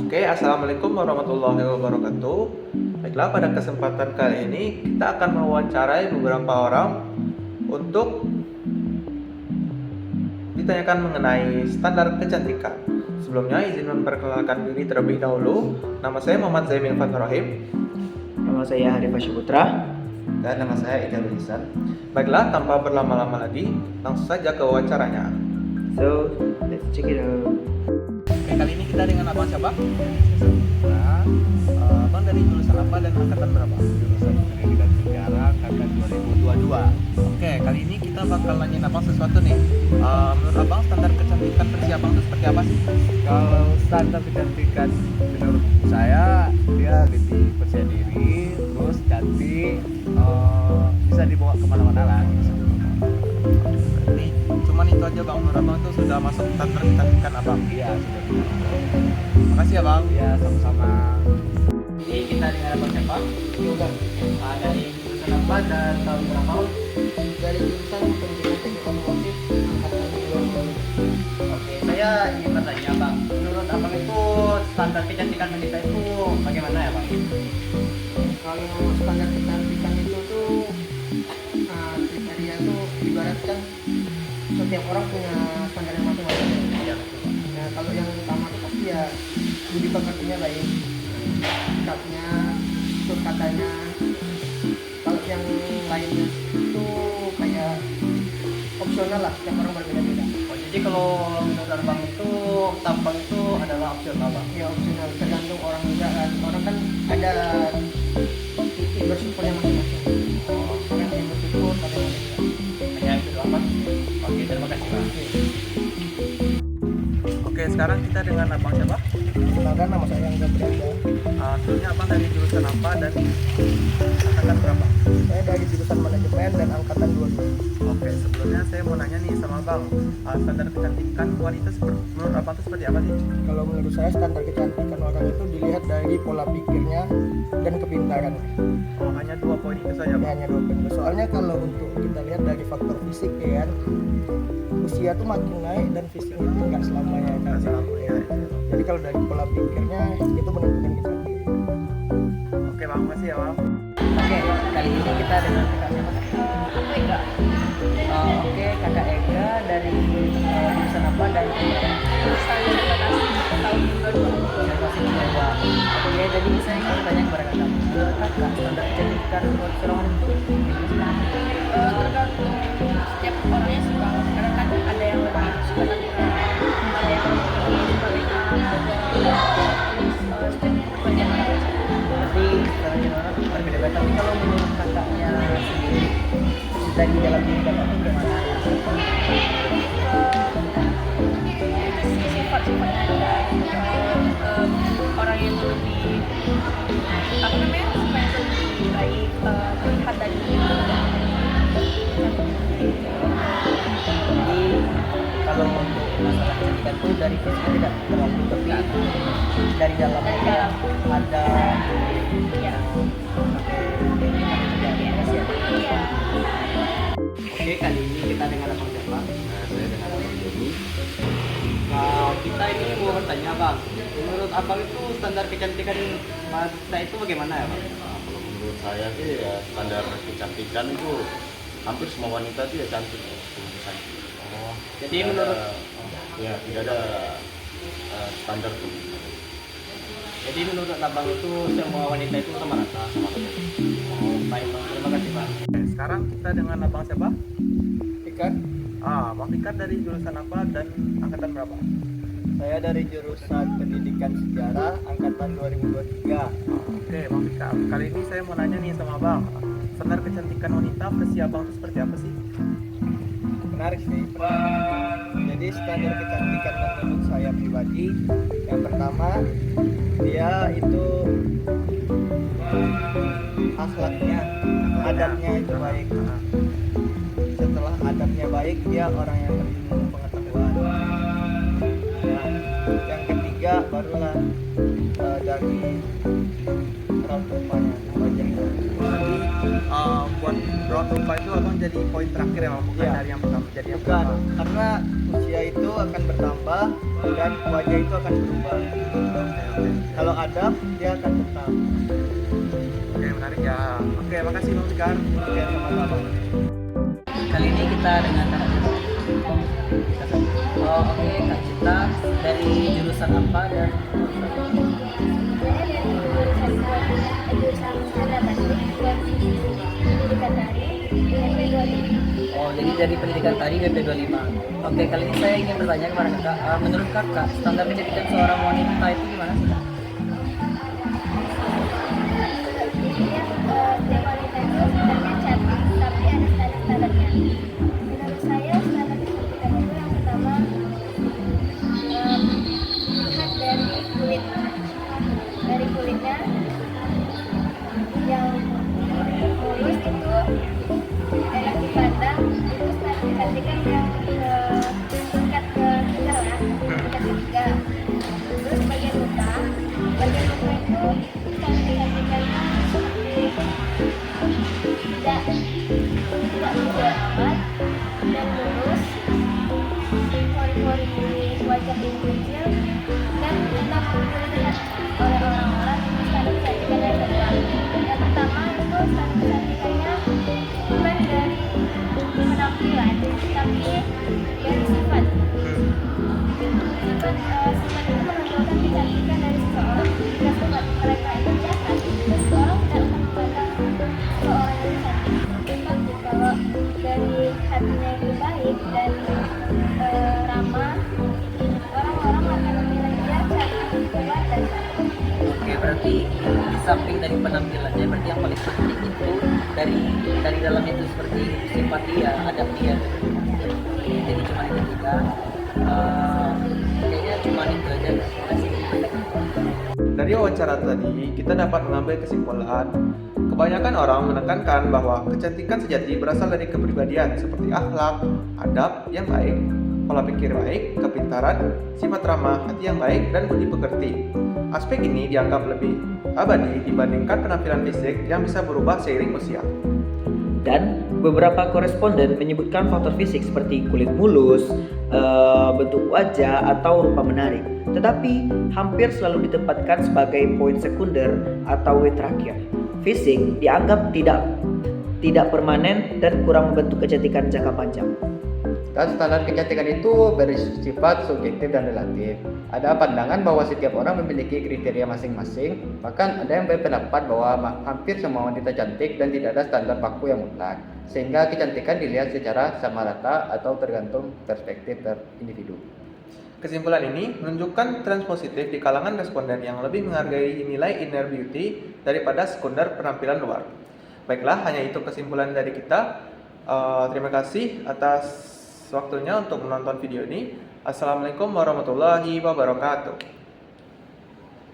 Oke, assalamualaikum warahmatullahi wabarakatuh. Baiklah, pada kesempatan kali ini kita akan mewawancarai beberapa orang untuk ditanyakan mengenai standar kecantikan. Sebelumnya, izin memperkenalkan diri terlebih dahulu. Nama saya Muhammad Zaimin Fathur Rahim. Nama saya Harifah Syuputra. Dan nama saya Ida Ihsan. Baiklah, tanpa berlama-lama lagi, langsung saja ke wawancaranya. So, let's check it out. Oke, kali ini kita dengan abang siapa? Abang dari jurusan apa dan angkatan berapa? Jurusan Pendidikan Sejarah angkatan 2022. Oke, kali ini kita bakal nanyain abang sesuatu nih. Menurut abang standar kecantikan versi abang itu seperti apa sih? Kalau standar kecantikan menurut saya dia lebih percaya diri, terus cantik, bisa dibawa kemana-mana lah. Berarti cuman itu aja bang, menurut abang itu sudah masuk standar kecantikan abang. Iya sudah. Makasih ya bang. Ya sama-sama. Oke, kita dengan abang siapa? Yoga Dari jurusan apa dan tahun berapa? dari jurusan pendidikan teknik otomotif angkatan 2022. Oke, saya ingin bertanya bang, menurut abang itu standar kecantikan wanita itu bagaimana ya bang? Kalau standar kecantikan itu tuh kriteria tuh ibaratkan setiap orang punya standar yang masing-masing. Iya. Nah, kalau yang utama tuh pasti ya budi pekertinya baik, sikapnya, tutur katanya. Kalau yang lainnya itu kayak opsional lah, setiap orang berbeda-beda. Oh, jadi kalau menurut abang itu tampang itu adalah opsional bang? Ya opsional, tergantung orang juga kan. Orang kan ada titik bersyukurnya masing-masing. Ada yang bersyukur, ada yang tidak. Hanya itu doang bang? Oke, terima kasih bang. Oke, sekarang kita dengan abang siapa? Kenalkan, nama saya Angga Branda. Sebelumnya abang dari jurusan apa dan angkatan berapa? Saya dari jurusan manajemen dan angkatan 22. Oke, sebelumnya saya mau nanya nih sama abang, standar kecantikan wanita menurut abang itu seperti apa sih? Kalau menurut saya standar kecantikan orang itu dilihat dari pola pikirnya dan kepintaran. Oh, hanya 2 poin itu saja Ya, bang. hanya dua poin. Soalnya kalau untuk kita lihat dari faktor fisik ya kan, usia tuh makin naik dan fisik itu nggak selamanya kan. Assalamualaikum. Jadi kalau dari pola pikirnya itu menentukan kita. Oke bang, makasih ya bang. Oke, kali ini kita dengan kakak siapa? Aku Ega. Oke, kakak Ega dari jurusan apa dan jurusan advokasi tahun 2022. Oke, jadi saya ingin bertanya kepada kakak. Menurut kakak, standar kecantikan menurut seorang itu Tergantung setiap orangnya sih bang, karena kan ada yang lebih suka natural, ada yang lebih suka make up, terus setiap perbedaan orang sih. berarti secara general berbeda-beda. Tapi kalau menurut kakaknya sendiri, sudah di dalam diri kakak itu gimana? Itu sih sifat-sifatnya ada orang yang lebih apa namanya, supaya lebih baik terlihat dari Jadi kalau untuk masalah kecantikan itu dari fisik tidak terlalu, tapi dari dalamnya kayak ada ya. Iya. Oke, kali ini kita dengan abang siapa? Saya dengan Abang Joni. Nah, kita ini mau bertanya bang, menurut abang itu standar kecantikan wanita itu bagaimana ya bang? Kalau menurut saya sih ya standar kecantikan itu hampir semua wanita itu ya cantik. Oh, jadi Tidak menurut ya tidak ada standar tuh. jadi menurut abang itu semua wanita itu sama rata? Oh, baik bang, terima kasih bang. Oke, sekarang kita dengan abang siapa? Ikan, Bang Fikar dari jurusan apa dan angkatan berapa? saya dari jurusan pendidikan sejarah angkatan 2023. Oke, Bang Fikar. Kali ini saya mau nanya nih sama abang, standar kecantikan wanita versi abang itu seperti apa sih? Menarik sih. Jadi standar kecantikan menurut saya pribadi, yang pertama dia itu akhlaknya, adabnya itu baik. Setelah adabnya baik, dia orang yang berilmu pengetahuan. Ya. Yang ketiga barulah dari raut rupanya, wajahnya. Jadi buat raut rumpa itu abang jadi poin terakhir ya, bukan Iya. dari yang pertama, jadi yang Bukan, pertama. karena usia itu akan bertambah dan wajah itu akan berubah. Oke, oke. Kalau adab dia akan tetap. Oke, menarik ya. Oke, makasih Bang Fikar. Oke, sama-sama. Kali ini kita dengan Kak Cita. Oh, oke, Kak Cita dari jurusan apa dan oh, jadi dari pendidikan tadi BP25. Oke, kali ini saya ingin bertanya kepada Kakak, menurut Kakak standar pendidikan seorang wanita itu gimana sih, Kak? Menurut saya standar pendidikan itu yang pertama lihat dari kulitnya yang mulus itu enak dipandang, terus cantikan yang tingkat ketiga lah, tingkat ketiga. Terus bagian muka itu cantikannya seperti tidak menjual amat dan lurus, pori-pori wajah yang kecil dan enak dilihat oleh orang-orang. Itu standar kecantikan yang kedua. Yang pertama itu standar kecantikannya bukan dari penampilan tapi dari sifat. Sifat itu menunjukkan kecantikan dari seseorang. Jika sifat mereka itu jahat, seseorang tidak akan memandang seseorang yang cantik. Tapi kalau dari hatinya itu baik dan ramah, orang-orang akan menilai dia cantik, kuat dan cantik. Oke, berarti di samping dari penampilannya, berarti yang paling penting itu dari dalam itu seperti sifat dia, adab dia. Jadi cuma itu tiga. Kayaknya cuma itu aja. Terima kasih. Dari wawancara tadi, kita dapat mengambil kesimpulan kebanyakan orang menekankan bahwa kecantikan sejati berasal dari kepribadian seperti akhlak, adab yang baik, pola pikir baik, kepintaran, sifat ramah, hati yang baik, dan budi pekerti. Aspek ini dianggap lebih abadi dibandingkan penampilan fisik yang bisa berubah seiring usia. Dan beberapa koresponden menyebutkan faktor fisik seperti kulit mulus, bentuk wajah, atau rupa menarik. Tetapi hampir selalu ditempatkan sebagai poin sekunder atau terakhir. Fisik dianggap tidak permanen dan kurang membentuk kecantikan jangka panjang. Dan standar kecantikan itu bersifat subjektif dan relatif. Ada pandangan bahwa setiap orang memiliki kriteria masing-masing. Bahkan ada yang berpendapat bahwa hampir semua wanita cantik dan tidak ada standar baku yang mutlak. Sehingga kecantikan dilihat secara sama rata atau tergantung perspektif individu. Kesimpulan ini menunjukkan tren positif di kalangan responden yang lebih menghargai nilai inner beauty daripada sekunder penampilan luar. Baiklah, hanya itu kesimpulan dari kita. Terima kasih atas waktunya untuk menonton video ini. Assalamualaikum warahmatullahi wabarakatuh.